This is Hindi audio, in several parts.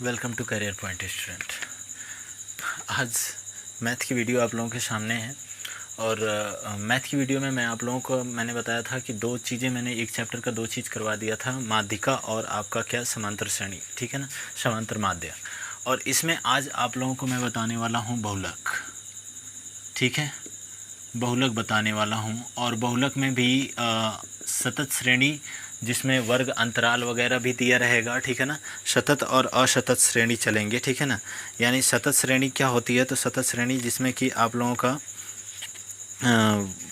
Welcome to Career Point student. आज मैथ की वीडियो आप लोगों के सामने है और मैथ की वीडियो में मैं आप लोगों को मैंने बताया था कि दो चीज़ें मैंने एक चैप्टर का दो चीज़ करवा दिया था, माध्यिका और आपका क्या समांतर श्रेणी, ठीक है ना, समांतर माध्य। और इसमें आज आप लोगों को मैं बताने वाला हूँ बहुलक, ठीक है, बहुलक बताने वाला हूँ। और बहुलक में भी सतत श्रेणी जिसमें वर्ग अंतराल वगैरह भी दिया रहेगा, ठीक है ना। सतत और असतत श्रेणी चलेंगे, ठीक है ना। यानी सतत श्रेणी क्या होती है, तो सतत श्रेणी जिसमें कि आप लोगों का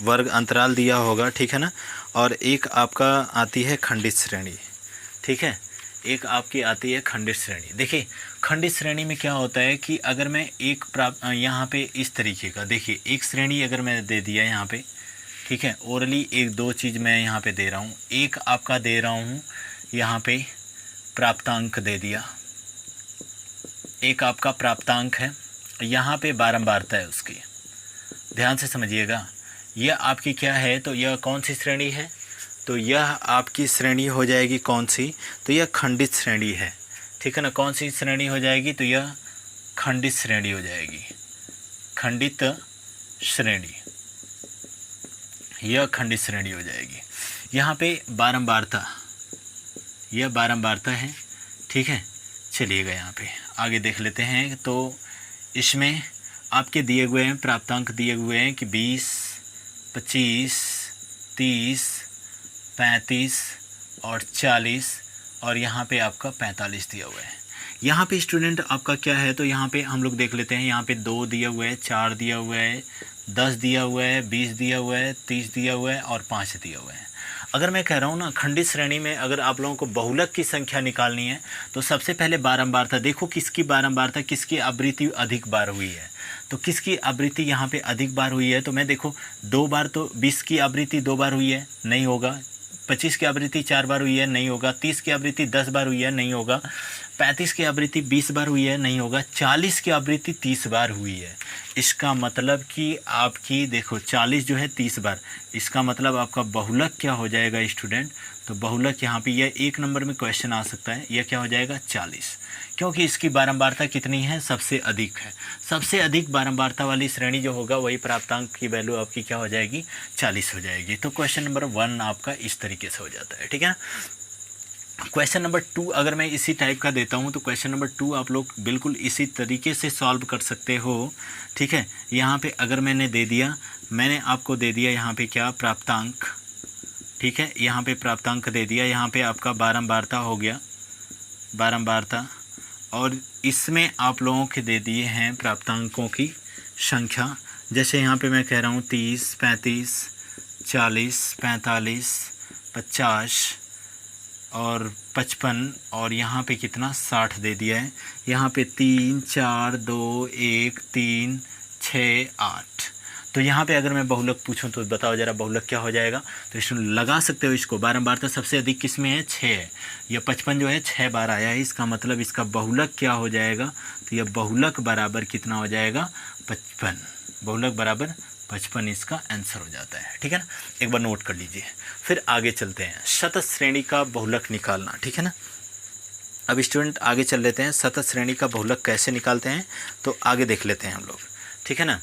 वर्ग अंतराल दिया होगा, ठीक है ना। और एक आपका आती है खंडित श्रेणी, ठीक है, एक आपकी आती है खंडित श्रेणी। देखिए खंडित श्रेणी में क्या होता है कि अगर मैं एक यहाँ पे इस तरीके का, देखिए एक श्रेणी अगर मैं दे दिया यहाँ पे, ठीक है, ओरली एक दो चीज़ मैं यहाँ पे दे रहा हूँ। एक आपका दे रहा हूँ यहाँ पे प्राप्तांक दे दिया, एक आपका प्राप्तांक है, यहाँ पे बारंबारता है उसकी, ध्यान से समझिएगा। यह आपकी क्या है, तो यह कौन सी श्रेणी है, तो यह आपकी श्रेणी हो जाएगी कौन सी, तो यह खंडित श्रेणी है, ठीक है ना। कौन सी श्रेणी हो जाएगी, तो यह खंडित श्रेणी हो जाएगी, खंडित श्रेणी, यह खंडित श्रेणी हो जाएगी। यहाँ पे बारंबारता, यह बारंबारता है, ठीक है। चलिएगा यहाँ पे आगे देख लेते हैं। तो इसमें आपके दिए हुए हैं प्राप्तांक, दिए हुए हैं कि 20, 25, 30, 35 और 40, और यहाँ पे आपका 45 दिया हुआ है। यहाँ पे स्टूडेंट आपका क्या है, तो यहाँ पे हम लोग देख लेते हैं। यहाँ पे 2 दिया हुआ है, 4 दिया हुआ है, 10 दिया हुआ है, 20 दिया हुआ है, 30 दिया हुआ है और 5 दिया हुआ है। अगर मैं कह रहा हूँ ना खंडित श्रेणी में अगर आप लोगों को बहुलक की संख्या निकालनी है, तो सबसे पहले बारंबारता देखो, किसकी बारंबारता, किसकी आवृत्ति अधिक बार हुई है। तो किसकी आवृत्ति यहाँ पे अधिक बार हुई है, तो मैं देखो 2 बार, तो 20 की आवृत्ति 2 बार हुई है, नहीं होगा। 25 की आवृत्ति 4 बार हुई है, नहीं होगा। 30 की आवृत्ति 10 बार हुई है, नहीं होगा। 35 की आवृत्ति 20 बार हुई है, नहीं होगा। 40 की आवृत्ति 30 बार हुई है। इसका मतलब कि आपकी देखो 40 जो है 30 बार, इसका मतलब आपका बहुलक क्या हो जाएगा स्टूडेंट, तो बहुलक यहाँ पे यह एक नंबर में क्वेश्चन आ सकता है, यह क्या हो जाएगा 40, क्योंकि इसकी बारंबारता कितनी है, सबसे अधिक है। सबसे अधिक बारंबारता वाली श्रेणी जो होगा वही प्राप्तांक की वैल्यू आपकी क्या हो जाएगी, 40 हो जाएगी। तो क्वेश्चन नंबर 1 आपका इस तरीके से हो जाता है, ठीक है। क्वेश्चन नंबर 2 अगर मैं इसी टाइप का देता हूं, तो क्वेश्चन नंबर 2 आप लोग बिल्कुल इसी तरीके से सॉल्व कर सकते हो, ठीक है। यहाँ पे अगर मैंने दे दिया, मैंने आपको दे दिया यहाँ पे क्या, प्राप्तांक, ठीक है, यहाँ पे प्राप्तांक दे दिया, यहाँ पे आपका बारंबारता हो गया, बारंबारता, और इसमें आप लोगों के दे दिए हैं प्राप्तांकों की संख्या। जैसे यहाँ पे मैं कह रहा हूँ 30, 35, 40, 45, 50 और 55, और यहाँ पे कितना 60 दे दिया है। यहाँ पे 3, 4, 2, 1, 3, 6, 8। तो यहाँ पे अगर मैं बहुलक पूछूं तो बताओ ज़रा बहुलक क्या हो जाएगा, तो इसमें लगा सकते हो इसको। बारंबारता सबसे अधिक किस में है, 6 है। यह 55 जो है 6 बार आया है, इसका मतलब इसका बहुलक क्या हो जाएगा, तो यह बहुलक बराबर कितना हो जाएगा, 55। बहुलक बराबर 55 इसका आंसर हो जाता है, ठीक है ना। एक बार नोट कर लीजिए। फिर आगे चलते हैं, शतत श्रेणी का बहुलक निकालना, ठीक है ना। अब स्टूडेंट आगे चल लेते हैं, शतत श्रेणी का बहुलक कैसे निकालते हैं, तो आगे देख लेते हैं हम लोग, ठीक है ना।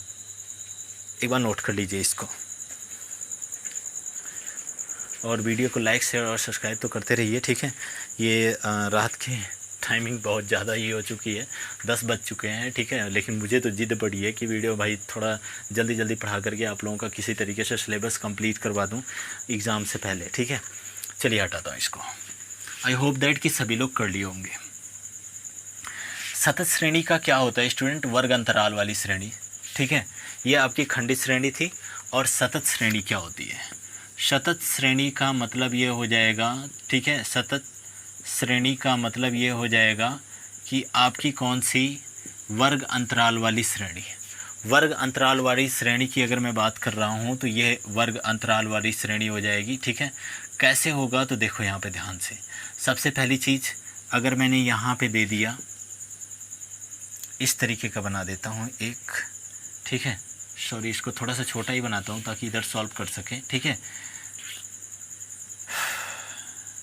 एक बार नोट कर लीजिए इसको, और वीडियो को लाइक शेयर और सब्सक्राइब तो करते रहिए, ठीक है। ये रात की टाइमिंग बहुत ज़्यादा ये हो चुकी है, 10 बज चुके हैं, ठीक है। लेकिन मुझे तो जिद पड़ी है कि वीडियो भाई थोड़ा जल्दी जल्दी पढ़ा करके आप लोगों का किसी तरीके से सिलेबस कंप्लीट करवा दूं एग्ज़ाम से पहले, ठीक है। चलिए हटाता हूँ इसको। आई होप दैट कि सभी लोग कर लिए होंगे। सतत श्रेणी का क्या होता है स्टूडेंट, वर्ग अंतराल वाली श्रेणी, ठीक है। ये आपकी खंडित श्रेणी थी। और सतत श्रेणी क्या होती है, सतत श्रेणी का मतलब ये हो जाएगा, ठीक है, सतत श्रेणी का मतलब ये हो जाएगा कि आपकी कौन सी, वर्ग अंतराल वाली श्रेणी। वर्ग अंतराल वाली श्रेणी की अगर मैं बात कर रहा हूँ तो यह वर्ग अंतराल वाली श्रेणी हो जाएगी, ठीक है। कैसे होगा, तो देखो यहाँ पे ध्यान से, सबसे पहली चीज़ अगर मैंने यहाँ पे दे दिया, इस तरीके का बना देता हूँ एक, ठीक है। सॉरी, इसको थोड़ा सा छोटा ही बनाता हूँ ताकि इधर सॉल्व कर सकें, ठीक है।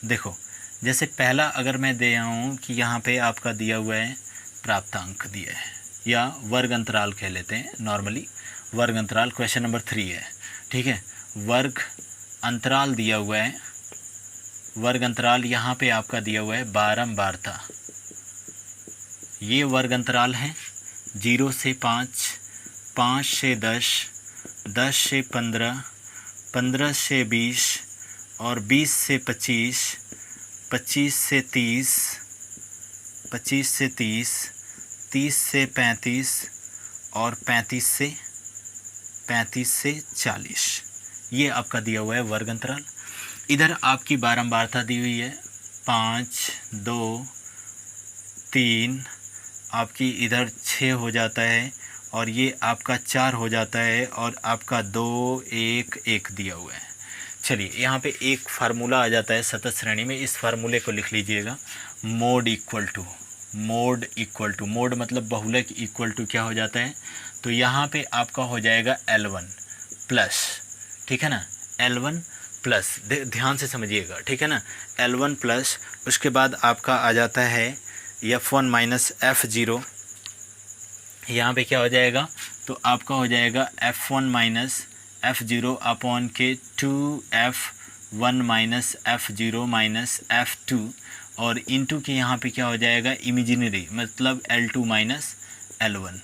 देखो जैसे पहला अगर मैं दे रहा हूँ कि यहाँ पे आपका दिया हुआ है प्राप्तांक दिया है, या वर्ग अंतराल कह लेते हैं नॉर्मली, वर्ग अंतराल क्वेश्चन नंबर 3 है, ठीक है। वर्ग अंतराल दिया हुआ है, वर्ग अंतराल यहाँ पे आपका दिया हुआ है बारंबारता। ये वर्ग अंतराल है 0 से 5, 5 से 10, 10 से 15, 15 से 20 और 20 से 25, 25 से 30, 25 से 30, 30 से 35 और 35 से 40। ये आपका दिया हुआ है वर्ग अंतराल। इधर आपकी बारंबारता दी हुई है 5, 2, 3, आपकी इधर 6 हो जाता है और ये आपका 4 हो जाता है और आपका 2, 1, 1 दिया हुआ है। चलिए यहाँ पे एक फार्मूला आ जाता है सतत श्रेणी में, इस फार्मूले को लिख लीजिएगा। Mode equal to, mode equal to, mode मतलब बहुलक, इक्वल टू क्या हो जाता है, तो यहाँ पे आपका हो जाएगा L1 प्लस, ठीक है ना, L1 प्लस, ध्यान से समझिएगा, ठीक है ना, L1 प्लस, उसके बाद आपका आ जाता है F1 माइनस F0। यहाँ पे क्या हो जाएगा, तो आपका हो जाएगा F1 माइनस F0 अपॉन के 2F1 minus F0 minus F2 और इंटू के यहाँ पे क्या हो जाएगा इमेजिनरी, मतलब L2 माइनस L1।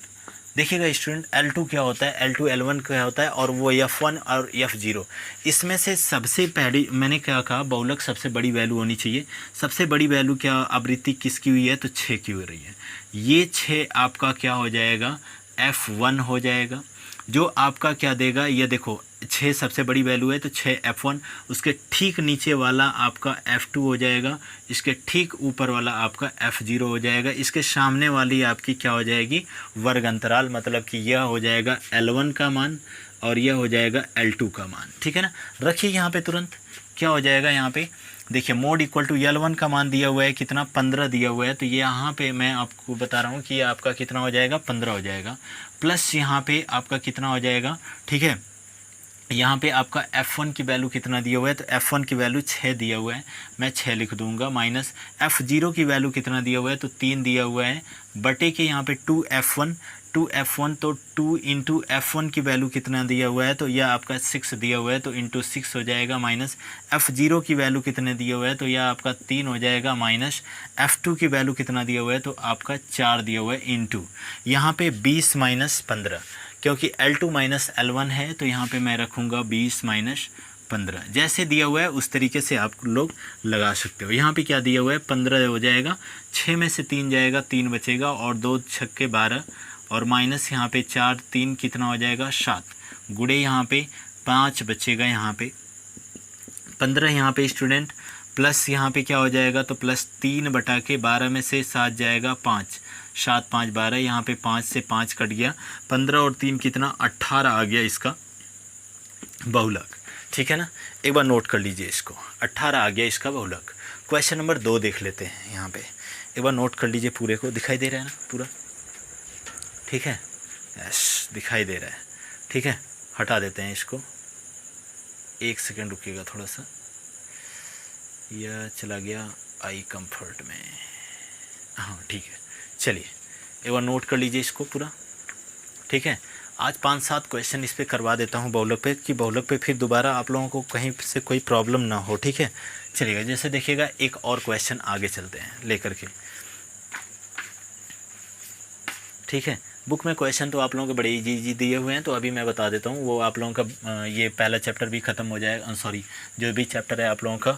देखिएगा स्टूडेंट, L2 क्या होता है, L2 L1 क्या होता है, और वो F1 और F0, इसमें से सबसे पहली मैंने क्या कहा, बहुलक सबसे बड़ी वैल्यू होनी चाहिए। सबसे बड़ी वैल्यू क्या आवृत्ति किसकी हुई है, तो 6 की हो रही है। ये 6 आपका क्या हो जाएगा, F1 हो जाएगा। जो आपका क्या देगा, ये देखो 6 सबसे बड़ी वैल्यू है तो 6 F1, उसके ठीक नीचे वाला आपका F2 हो जाएगा, इसके ठीक ऊपर वाला आपका F0 हो जाएगा, इसके सामने वाली आपकी क्या हो जाएगी, वर्ग अंतराल, मतलब कि यह हो जाएगा L1 का मान और यह हो जाएगा L2 का मान, ठीक है ना। रखिए यहाँ पे तुरंत क्या हो जाएगा, यहाँ पे देखिए मोड इक्वल टू L1 का मान दिया हुआ है कितना, 15 दिया हुआ है, तो ये यहाँ पे मैं आपको बता रहा हूँ कि ये आपका कितना हो जाएगा, 15 हो जाएगा, प्लस यहाँ पे आपका कितना हो जाएगा, ठीक है। यहाँ पे आपका F1 की वैल्यू कितना दिया हुआ है, तो F1 की वैल्यू 6 दिया हुआ है, मैं 6 लिख दूंगा, माइनस F0 की वैल्यू कितना दिया हुआ है, तो 3 दिया हुआ है, बटे के यहाँ पे 2F1 तो 2 इंटू F1 की वैल्यू कितना दिया हुआ है, तो यह आपका 6 दिया हुआ है, तो इंटू 6 हो जाएगा, माइनस F0 की वैल्यू कितने दिया हुआ है, तो यह आपका 3 हो जाएगा, माइनस F2 की वैल्यू कितना दिया हुआ है, तो आपका 4 दिया हुआ है, इंटू यहाँ पे 20 माइनस 15, क्योंकि L2 माइनस L1 है तो यहाँ पे मैं रखूँगा 20 माइनस 15, जैसे दिया हुआ है उस तरीके से आप लोग लगा सकते हो। यहाँ पे क्या दिया हुआ है, 15 हो जाएगा, 6 में से 3 जाएगा, 3 बचेगा और 2 छक्के 12 और माइनस यहाँ पे 4, 3 कितना हो जाएगा, 7, गुड़े यहाँ पे 5 बचेगा, यहाँ पे 15 यहाँ पे स्टूडेंट, प्लस यहाँ पे क्या हो जाएगा, तो प्लस 3 बटा के 12 में से 7 जाएगा 5, 7 5 12, यहाँ पे 5 से 5 कट गया, 15 और 3 कितना, 18 आ गया इसका बहुलक, ठीक है ना। एक बार नोट कर लीजिए इसको, 18 आ गया इसका बहुलक। क्वेश्चन नंबर 2 देख लेते हैं, यहाँ पे एक बार नोट कर लीजिए, पूरे को दिखाई दे रहा है ना पूरा, ठीक है, यस दिखाई दे रहा है, ठीक है। हटा देते हैं इसको, 1 सेकेंड रुकिएगा थोड़ा सा, यह चला गया आई कंफर्ट में, हाँ ठीक है। चलिए एक बार नोट कर लीजिए इसको पूरा, ठीक है। आज 5-7 क्वेश्चन इस पर करवा देता हूँ बहुलक पे, कि बहुलक पे फिर दोबारा आप लोगों को कहीं से कोई प्रॉब्लम ना हो, ठीक है। चलिएगा, जैसे देखिएगा एक और क्वेश्चन आगे चलते हैं लेकर के, ठीक है। बुक में क्वेश्चन तो आप लोगों के बड़े इजी दिए हुए हैं, तो अभी मैं बता देता हूँ, वो आप लोगों का ये पहला चैप्टर भी ख़त्म हो जाएगा, सॉरी जो भी चैप्टर है आप लोगों का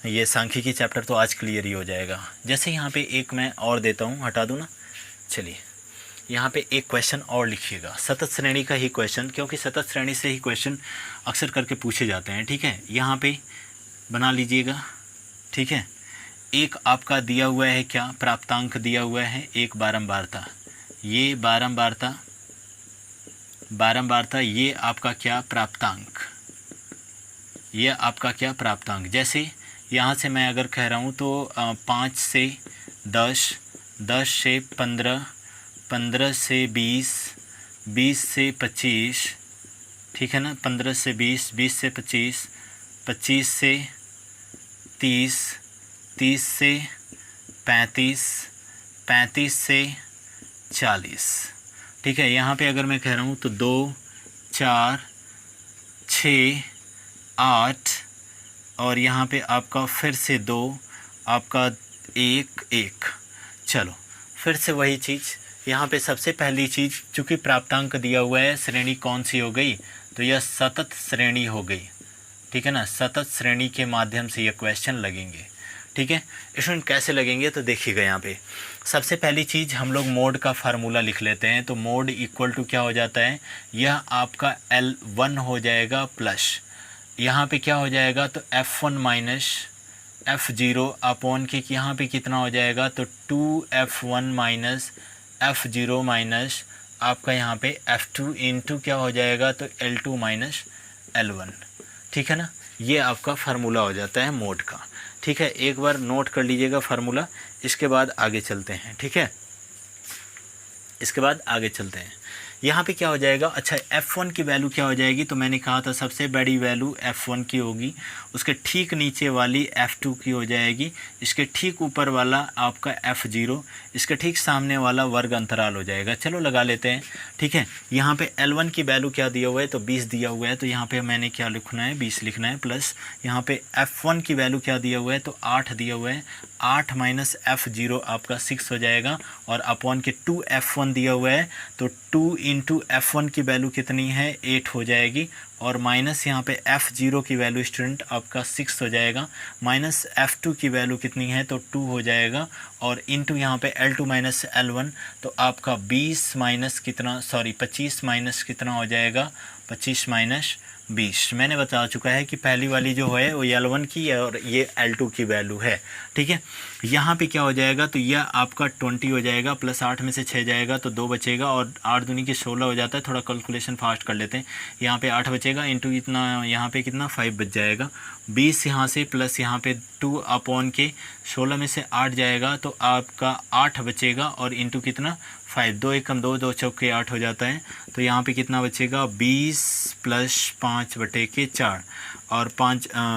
ये सांख्यिकी चैप्टर तो आज क्लियर ही हो जाएगा। जैसे यहाँ पे एक मैं और देता हूँ, हटा दूँ ना, चलिए यहाँ पे एक क्वेश्चन और लिखिएगा, सतत श्रेणी का ही क्वेश्चन, क्योंकि सतत श्रेणी से ही क्वेश्चन अक्सर करके पूछे जाते हैं, ठीक है। यहाँ पे बना लीजिएगा, ठीक है। एक आपका दिया हुआ है क्या, प्राप्तांक दिया हुआ है, एक बारंबारता, ये बारंबारता ये आपका क्या प्राप्तांक, ये आपका क्या प्राप्तांक। जैसे यहाँ से मैं अगर कह रहा हूँ तो 5 से 10, 10 से 15, 15 से 20, 20 से 25, ठीक है ना, 15 से 20, 20 से 25, 25 से 30, 30 से 35, 35 से 40। ठीक है, यहाँ पे अगर मैं कह रहा हूँ तो 2, 4, 6, 8 और यहाँ पे आपका फिर से 2, आपका 1, 1। चलो फिर से वही चीज़, यहाँ पे सबसे पहली चीज़, चूँकि प्राप्तांक दिया हुआ है, श्रेणी कौन सी हो गई, तो यह सतत श्रेणी हो गई। ठीक है ना, सतत श्रेणी के माध्यम से ये क्वेश्चन लगेंगे। ठीक है स्टूडेंट, कैसे लगेंगे तो देखिएगा, यहाँ पे सबसे पहली चीज़ हम लोग मोड का फार्मूला लिख लेते हैं। तो मोड इक्वल टू क्या हो जाता है, यह आपका L1 हो जाएगा प्लस यहाँ पे क्या हो जाएगा, तो F1 माइनस F0 अपॉन के यहाँ पे कितना हो जाएगा, तो 2F1 माइनस F0 माइनस आपका यहाँ पे F2 इंटू क्या हो जाएगा, तो L2 माइनस L1। ठीक है ना, ये आपका फार्मूला हो जाता है मोड का। ठीक है, एक बार नोट कर लीजिएगा फार्मूला, इसके बाद आगे चलते हैं। ठीक है, इसके बाद आगे चलते हैं। यहाँ पे क्या हो जाएगा, अच्छा F1 की वैल्यू क्या हो जाएगी, तो मैंने कहा था सबसे बड़ी वैल्यू F1 की होगी, उसके ठीक नीचे वाली F2 की हो जाएगी, इसके ठीक ऊपर वाला आपका F0, इसके ठीक सामने वाला वर्ग अंतराल हो जाएगा। चलो लगा लेते हैं। ठीक है, यहाँ पे L1 की वैल्यू क्या दिया हुआ है, तो 20 दिया हुआ है, तो यहाँ पे मैंने क्या लिखना है, 20 लिखना है, प्लस यहाँ पे F1 की वैल्यू क्या दिया हुआ है, तो 8 दिया हुआ है, 8 माइनस F0 आपका 6 हो जाएगा, और अपॉन के 2F1 दिया हुआ है, तो 2 इंटू F1 की वैल्यू कितनी है, 8 हो जाएगी, और माइनस यहाँ पे F0 की वैल्यू स्टूडेंट आपका 6 हो जाएगा, माइनस F2 की वैल्यू कितनी है, तो 2 हो जाएगा, और इंटू यहाँ पे L2 माइनस L1, तो आपका 20 माइनस कितना, सॉरी 25 माइनस कितना हो जाएगा, 25 माइनस 20। मैंने बता चुका है कि पहली वाली जो है वो L1 की है और ये L2 की वैल्यू है। ठीक है, यहाँ पे क्या हो जाएगा, तो यह आपका 20 हो जाएगा, प्लस 8 में से 6 जाएगा तो 2 बचेगा, और 8 दूनी की 16 हो जाता है। थोड़ा कैलकुलेशन फास्ट कर लेते हैं, यहाँ पे 8 बचेगा, इंटू इतना यहाँ पे कितना 5 बच जाएगा, 20 यहाँ से प्लस यहाँ पे 2 अपॉन के 16 में से 8 जाएगा, तो आपका 8 बचेगा, और इंटू कितना 5, 2 एकम 2, 2 चौके 8 हो जाता है, तो यहाँ पे कितना बचेगा, 20 प्लस 5 बटे के 4, और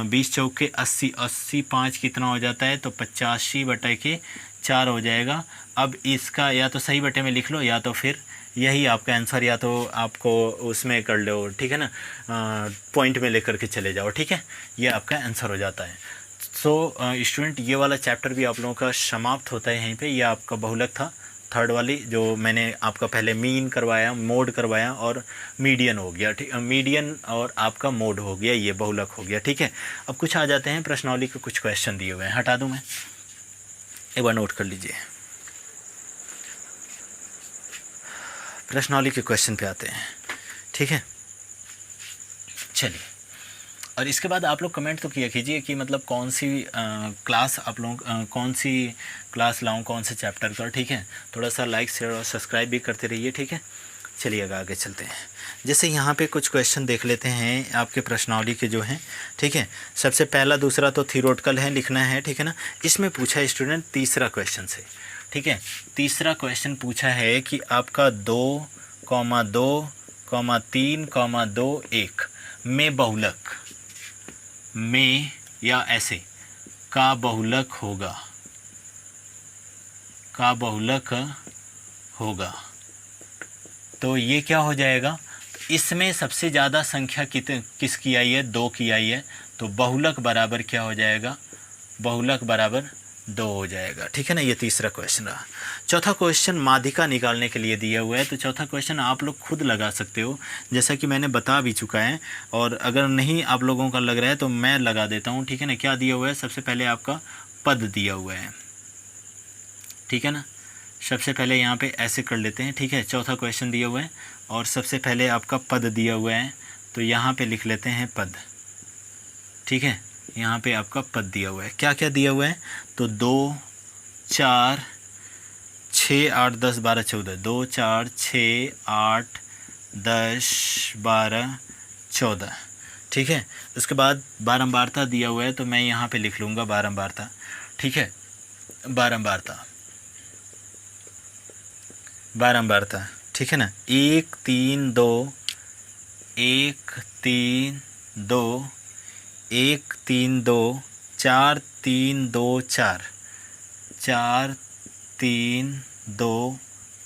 20 चौके 80, 80 5 कितना हो जाता है, तो 85 बटे के 4 हो जाएगा। अब इसका या तो सही बटे में लिख लो, या तो फिर यही आपका आंसर, या तो आपको उसमें कर लो। ठीक है ना, पॉइंट में लेकर के चले जाओ। ठीक है, ये आपका आंसर हो जाता है। सो स्टूडेंट, ये वाला चैप्टर भी आप लोगों का समाप्त होता है यहीं पे। ये आपका बहुलक था, थर्ड वाली, जो मैंने आपका पहले मीन करवाया, मोड करवाया, और मीडियन हो गया। ठीक, मीडियन और आपका मोड हो गया, ये बहुलक हो गया। ठीक है, अब कुछ आ जाते हैं प्रश्नावली के कुछ क्वेश्चन दिए हुए हैं, हटा दूं मैं, एक बार नोट कर लीजिए। प्रश्नावली के क्वेश्चन पे आते हैं। ठीक है, चलिए, और इसके बाद आप लोग कमेंट तो किया कीजिए कि मतलब कौन सी क्लास आप लोग कौन सी क्लास लाऊं, कौन से चैप्टर का। ठीक है, थोड़ा सा लाइक शेयर और सब्सक्राइब भी करते रहिए। ठीक है, चलिए आगे चलते हैं। जैसे यहाँ पे कुछ क्वेश्चन देख लेते हैं आपके प्रश्नावली के जो हैं। ठीक है, सबसे पहला दूसरा तो थ्योरेटिकल है, लिखना है। ठीक है ना, इसमें पूछा है स्टूडेंट तीसरा क्वेश्चन से। ठीक है, तीसरा क्वेश्चन पूछा है कि आपका 2,2,3,2,1 में बहुलक में या ऐसे का बहुलक होगा, का बहुलक होगा, तो ये क्या हो जाएगा, इसमें सबसे ज़्यादा संख्या किसकी आई है, 2 की आई है, तो बहुलक बराबर क्या हो जाएगा, बहुलक बराबर 2 हो जाएगा। ठीक है ना, ये तीसरा क्वेश्चन रहा। चौथा क्वेश्चन माध्यिका निकालने के लिए दिया हुआ है, तो चौथा क्वेश्चन आप लोग खुद लगा सकते हो, जैसा कि मैंने बता भी चुका है, और अगर नहीं आप लोगों का लग रहा है तो मैं लगा देता हूँ। ठीक है ना, क्या दिया हुआ है, सबसे पहले आपका पद दिया हुआ है। ठीक है ना, सबसे पहले यहाँ पे ऐसे कर लेते हैं। ठीक है, चौथा क्वेश्चन दिया हुआ है और सबसे पहले आपका पद दिया हुआ है, तो यहाँ पे लिख लेते हैं पद। ठीक है, यहाँ पे आपका पद दिया हुआ है, क्या क्या दिया हुआ है, तो 2, 4, 6, 8, 10, 12, 14, 2, 4, 6, 8, 10, 12, 14। ठीक है, उसके बाद बारंबारता दिया हुआ है, तो मैं यहाँ पे लिख लूँगा बारंबारता। ठीक है, बारंबारता, बारंबारता। ठीक है ना, 1, 3, 2, 1, 3, 2, 1, 3, 2, 4, 3 2 4, 4 3 2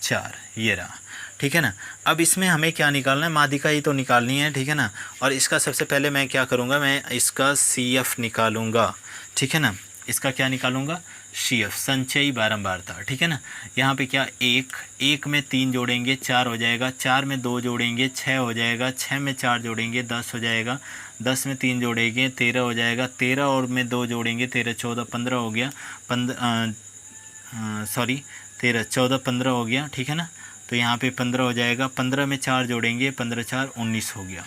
4, ये रहा, ठीक है ना। अब इसमें हमें क्या निकालना है, माध्यिका ही तो निकालनी है, ठीक है ना। और इसका सबसे पहले मैं क्या करूँगा, मैं इसका CF निकालूँगा, ठीक है ना। इसका क्या निकालूंगा, CF, संचयी बारंबारता, ठीक है ना। यहाँ पे क्या, एक में 3 जोड़ेंगे 4 हो जाएगा, 4 में 2 जोड़ेंगे 6 हो जाएगा, 6 में 4 जोड़ेंगे 10 हो जाएगा, 10 में 3 जोड़ेंगे 13 हो जाएगा, 13 और में 2 जोड़ेंगे 13 14 15 हो गया, 13 14 15 हो गया, ठीक है ना। तो यहाँ पे 15 हो जाएगा, 15 में 4 जोड़ेंगे 15 4 19 हो गया,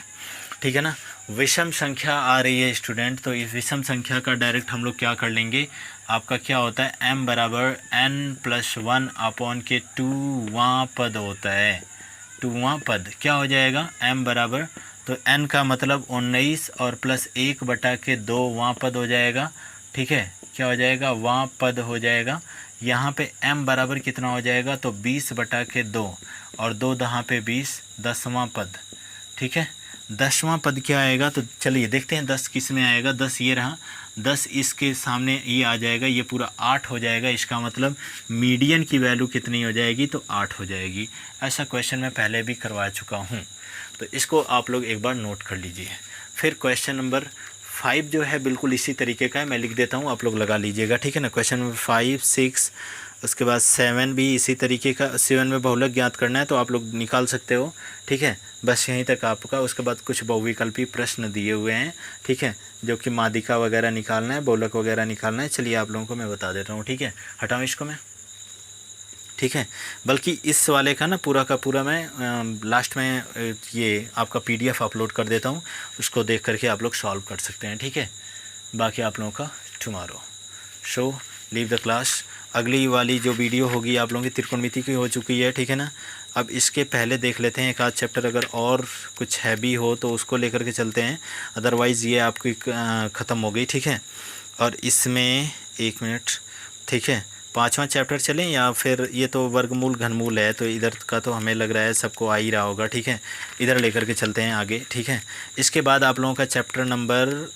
ठीक है ना। विषम संख्या आ रही है स्टूडेंट, तो इस विषम संख्या का डायरेक्ट हम लोग क्या कर लेंगे, आपका क्या होता है, m बराबर n+1 अपॉन के 2वां पद होता है, 2वां पद क्या हो जाएगा, m बराबर, तो n का मतलब 19 और +1 बटा के 2वां पद हो जाएगा, ठीक है। क्या हो जाएगा, वां पद हो जाएगा। यहाँ पे m बराबर कितना हो जाएगा, तो 20 बटा के 2 और 2 दहाँ पे 20, 10वां पद, ठीक है। 10वां पद क्या आएगा, तो चलिए देखते हैं 10 किस में आएगा। 10 ये रहा, 10 इसके सामने ये आ जाएगा, ये पूरा 8 हो जाएगा। इसका मतलब मीडियन की वैल्यू कितनी हो जाएगी, तो 8 हो जाएगी। ऐसा क्वेश्चन मैं पहले भी करवा चुका हूँ, तो इसको आप लोग एक बार नोट कर लीजिए। फिर क्वेश्चन नंबर 5 जो है बिल्कुल इसी तरीके का है, मैं लिख देता हूँ, आप लोग लगा लीजिएगा, ठीक है ना। क्वेश्चन नंबर 5 6 उसके बाद 7 भी इसी तरीके का, 7 में बहुलक ज्ञात करना है तो आप लोग निकाल सकते हो, ठीक है। बस यहीं तक आपका। उसके बाद कुछ बहुविकल्पी प्रश्न दिए हुए हैं, ठीक है, जो कि माध्यिका वगैरह निकालना है, बहुलक वगैरह निकालना है। चलिए आप लोगों को मैं बता देता हूँ, ठीक है। हटाऊँ इसको मैं, ठीक है। बल्कि इस वाले का ना पूरा का पूरा मैं लास्ट में ये आपका PDF अपलोड कर देता हूँ, उसको देख करके आप लोग सॉल्व कर सकते हैं, ठीक है। बाकी आप लोगों का tomorrow. So leave the class. अगली वाली जो वीडियो होगी आप लोगों की त्रिकोणमिति की हो चुकी है, ठीक है ना। अब इसके पहले देख लेते हैं एक आध चैप्टर, अगर और कुछ हैवी हो तो उसको लेकर के चलते हैं, अदरवाइज़ ये आपकी ख़त्म हो गई, ठीक है। और इसमें 1 मिनट, ठीक है, 5वां चैप्टर चलें या फिर ये तो वर्गमूल घनमूल है, तो इधर का तो हमें लग रहा है सबको आ ही रहा होगा, ठीक है। इधर लेकर के चलते हैं आगे, ठीक है। इसके बाद आप लोगों का चैप्टर नंबर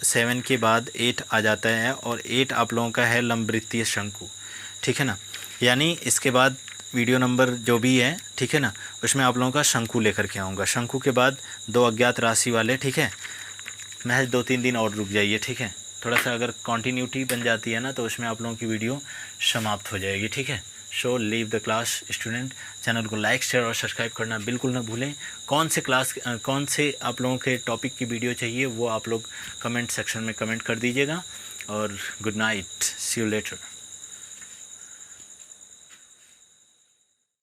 7 के बाद 8 आ जाता है, और 8 आप लोगों का है लंबवृत्तीय शंकु, ठीक है ना। यानी इसके बाद वीडियो नंबर जो भी है, ठीक है ना, उसमें आप लोगों का शंकु लेकर के आऊँगा। शंकु के बाद 2 अज्ञात राशि वाले, ठीक है। महज 2-3 दिन और रुक जाइए, ठीक है। थोड़ा सा अगर कंटिन्यूटी बन जाती है ना, तो उसमें आप लोगों की वीडियो समाप्त हो जाएगी, ठीक है। So leave the class student. Channel को लाइक शेयर और सब्सक्राइब करना बिल्कुल ना भूलें। कौन से आप लोगों के टॉपिक की वीडियो चाहिए वो आप लोग कमेंट सेक्शन में कमेंट कर दीजिएगा। और good night, see you letter.